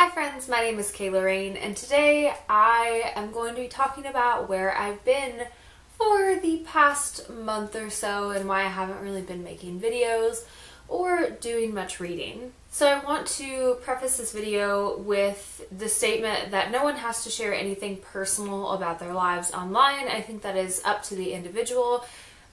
Hi friends, my name is Kayla Rain, and today I am going to be talking about where I've been for the past month or so and why I haven't really been making videos or doing much reading. So I want to preface this video with the statement that no one has to share anything personal about their lives online. I think that is up to the individual.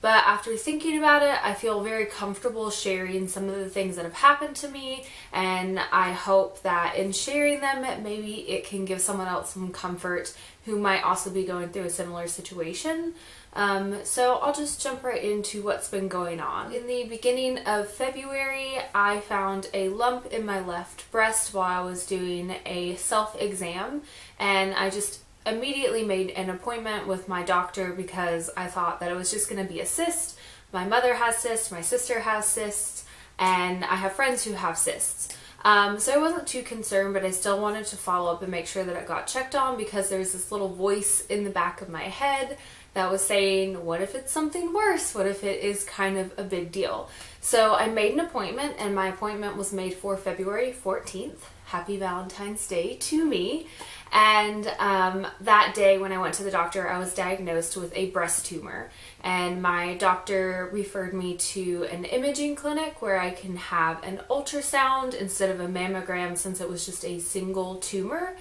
But after thinking about it, I feel very comfortable sharing some of the things that have happened to me, and I hope that in sharing them, maybe it can give someone else some comfort who might also be going through a similar situation. So I'll just jump right into what's been going on. In the beginning of February, I found a lump in my left breast while I was doing a self-exam, and I just immediately made an appointment with my doctor because I thought that it was just going to be a cyst. My mother has cysts, my sister has cysts, and I have friends who have cysts. So I wasn't too concerned, but I still wanted to follow up and make sure that it got checked on because there's this little voice in the back of my head that was saying, what if it's something worse? What if it is kind of a big deal? So I made an appointment, and my appointment was made for February 14th. Happy Valentine's Day to me. And that day when I went to the doctor, I was diagnosed with a breast tumor. And my doctor referred me to an imaging clinic where I can have an ultrasound instead of a mammogram, since it was just a single tumor,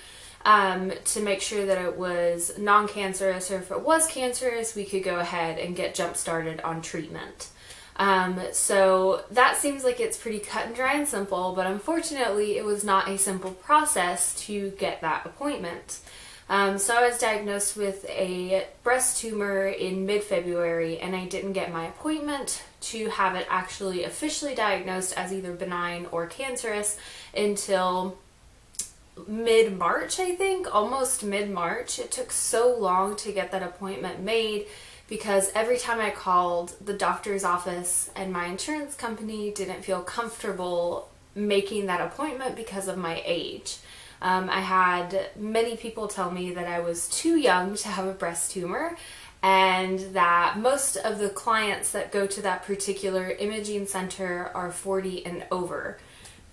to make sure that it was non-cancerous, or if it was cancerous, we could go ahead and get jump started on treatment. So that seems like it's pretty cut and dry and simple, but unfortunately it was not a simple process to get that appointment. So I was diagnosed with a breast tumor in mid-February, and I didn't get my appointment to have it actually officially diagnosed as either benign or cancerous until mid-March, I think, almost mid-March. It took so long to get that appointment made because every time I called the doctor's office and my insurance company didn't feel comfortable making that appointment because of my age. I had many people tell me that I was too young to have a breast tumor, and that most of the clients that go to that particular imaging center are 40 and over.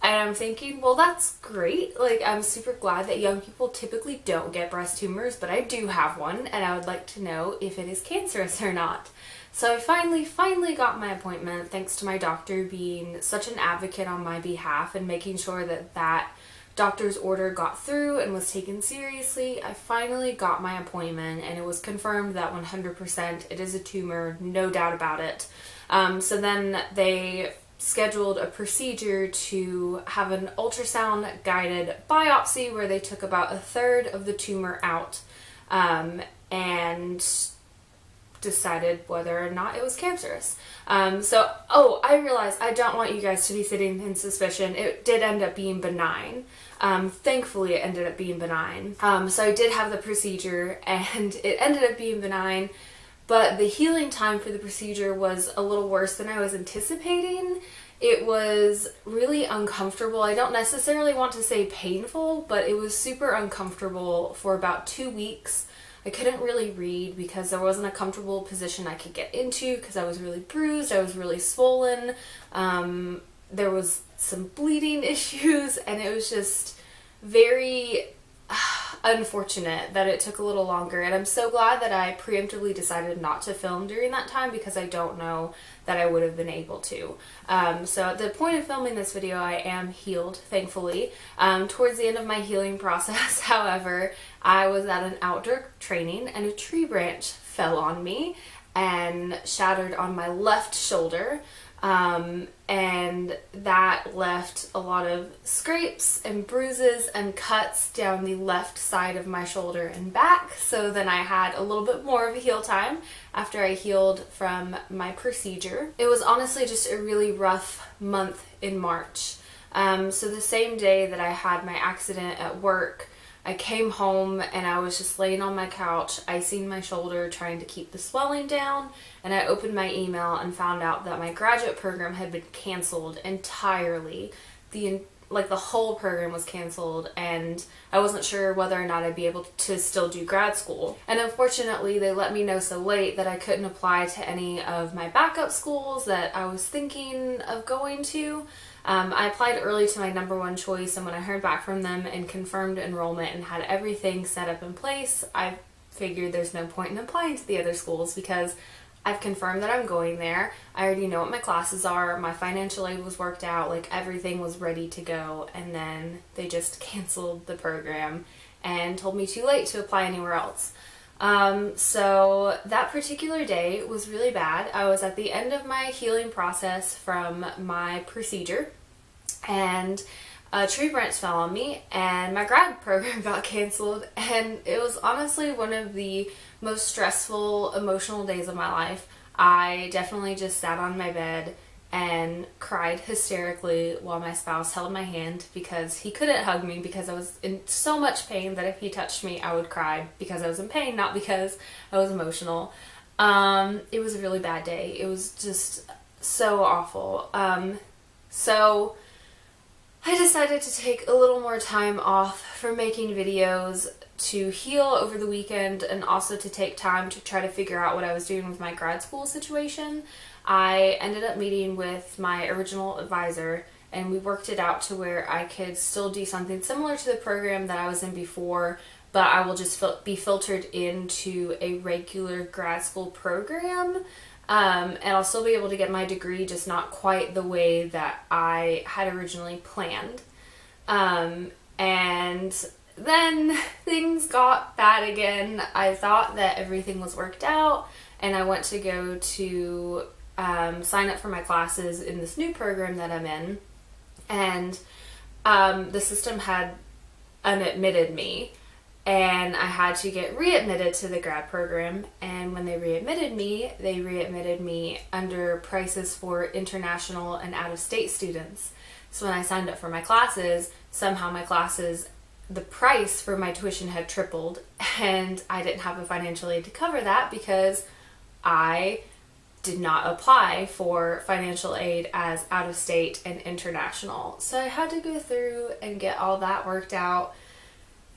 And I'm thinking, well, that's great. Like, I'm super glad that young people typically don't get breast tumors, but I do have one, and I would like to know if it is cancerous or not. So I finally got my appointment, thanks to my doctor being such an advocate on my behalf and making sure that that doctor's order got through and was taken seriously. I finally got my appointment, and it was confirmed that 100% it is a tumor, no doubt about it. So then they scheduled a procedure to have an ultrasound guided biopsy where they took about a third of the tumor out, and decided whether or not it was cancerous. I realized I don't want you guys to be sitting in suspicion. It did end up being benign. Thankfully it ended up being benign. So I did have the procedure, and it ended up being benign. But the healing time for the procedure was a little worse than I was anticipating. It was really uncomfortable. I don't necessarily want to say painful, but it was super uncomfortable for about 2 weeks. I couldn't really read because there wasn't a comfortable position I could get into because I was really bruised, I was really swollen, there was some bleeding issues, and it was just very unfortunate that it took a little longer. And I'm so glad that I preemptively decided not to film during that time because I don't know that I would have been able to. So at the point of filming this video, I am healed, thankfully. Towards the end of my healing process, however, I was at an outdoor training and a tree branch fell on me and shattered on my left shoulder. And that left a lot of scrapes and bruises and cuts down the left side of my shoulder and back. So then I had a little bit more of a heal time after I healed from my procedure. It was honestly just a really rough month in March. So the same day that I had my accident at work, I came home and I was just laying on my couch, icing my shoulder, trying to keep the swelling down, and I opened my email and found out that my graduate program had been canceled entirely. The whole program was canceled, and I wasn't sure whether or not I'd be able to still do grad school. And unfortunately, they let me know so late that I couldn't apply to any of my backup schools that I was thinking of going to. I applied early to my number one choice, and when I heard back from them and confirmed enrollment and had everything set up in place, I figured there's no point in applying to the other schools because I've confirmed that I'm going there. I already know what my classes are. My financial aid was worked out. Like, everything was ready to go. And then they just canceled the program and told me too late to apply anywhere else. So that particular day was really bad. I was at the end of my healing process from my procedure, and a tree branch fell on me and my grad program got canceled, and it was honestly one of the most stressful, emotional days of my life. I definitely just sat on my bed and cried hysterically while my spouse held my hand because he couldn't hug me because I was in so much pain that if he touched me I would cry because I was in pain, not because I was emotional. It was a really bad day. It was just so awful. So I decided to take a little more time off from making videos to heal over the weekend, and also to take time to try to figure out what I was doing with my grad school situation. I ended up meeting with my original advisor, and we worked it out to where I could still do something similar to the program that I was in before, but I will just be filtered into a regular grad school program. And I'll still be able to get my degree, just not quite the way that I had originally planned. And then things got bad again. I thought that everything was worked out, and I went to go to sign up for my classes in this new program that I'm in, and the system had unadmitted me, and I had to get readmitted to the grad program. And when they readmitted me under prices for international and out-of-state students. So when I signed up for my classes, somehow the price for my tuition had tripled, and I didn't have a financial aid to cover that because I did not apply for financial aid as out-of-state and international. So I had to go through and get all that worked out.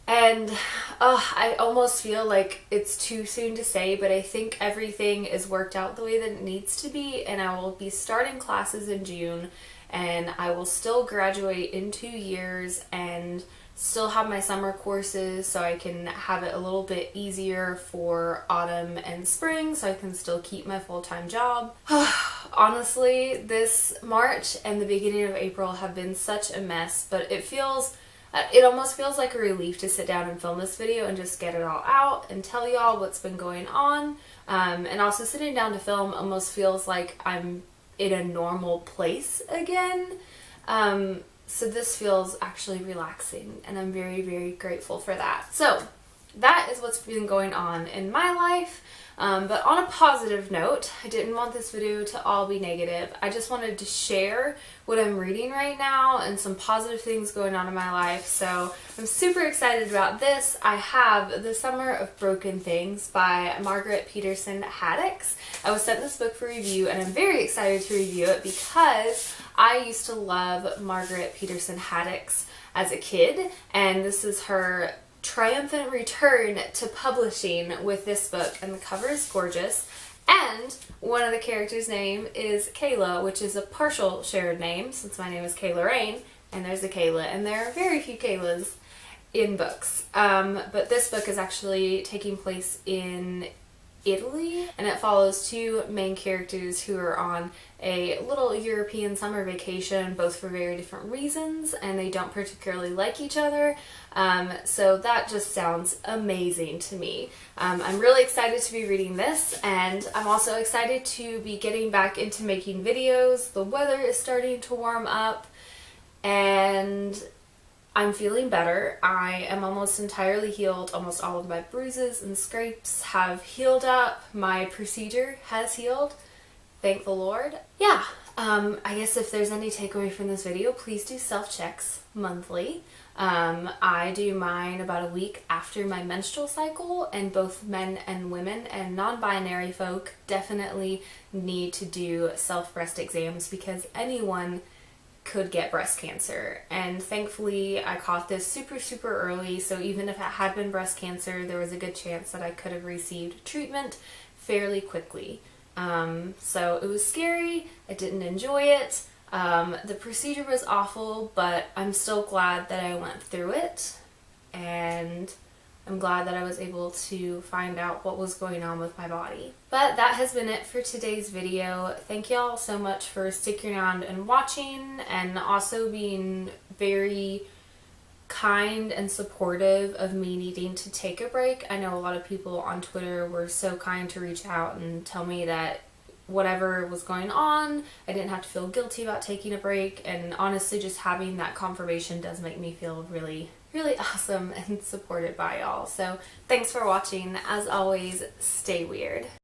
And I almost feel like it's too soon to say, but I think everything is worked out the way that it needs to be, and I will be starting classes in June, and I will still graduate in 2 years and still have my summer courses so I can have it a little bit easier for autumn and spring so I can still keep my full-time job. Honestly, this March and the beginning of April have been such a mess, but it almost feels like a relief to sit down and film this video and just get it all out and tell y'all what's been going on. And also sitting down to film almost feels like I'm in a normal place again. So this feels actually relaxing, and I'm very, very grateful for that. So that is what's been going on in my life. But on a positive note, I didn't want this video to all be negative. I just wanted to share what I'm reading right now and some positive things going on in my life. So I'm super excited about this. I have The Summer of Broken Things by Margaret Peterson Haddix. I was sent this book for review, and I'm very excited to review it because I used to love Margaret Peterson Haddix as a kid, and this is her triumphant return to publishing with this book, and the cover is gorgeous, and one of the characters' name is Kayla, which is a partial shared name since my name is Kayla Rain, and there's a Kayla, and there are very few Kaylas in books. But this book is actually taking place in Italy, and it follows two main characters who are on a little European summer vacation, both for very different reasons, and they don't particularly like each other. So that just sounds amazing to me. I'm really excited to be reading this, and I'm also excited to be getting back into making videos. The weather is starting to warm up, and I'm feeling better. I am almost entirely healed. Almost all of my bruises and scrapes have healed up. My procedure has healed. Thank the Lord. Yeah, I guess if there's any takeaway from this video, please do self-checks monthly. I do mine about a week after my menstrual cycle, and both men and women and non-binary folk definitely need to do self-breast exams because anyone could get breast cancer, and thankfully I caught this super early, so even if it had been breast cancer, there was a good chance that I could have received treatment fairly quickly. So it was scary. I didn't enjoy it. The procedure was awful, but I'm still glad that I went through it, and I'm glad that I was able to find out what was going on with my body. But that has been it for today's video. Thank y'all so much for sticking around and watching, and also being very kind and supportive of me needing to take a break. I know a lot of people on Twitter were so kind to reach out and tell me that whatever was going on, I didn't have to feel guilty about taking a break, and honestly just having that confirmation does make me feel really awesome and supported by y'all. So thanks for watching. As always, stay weird.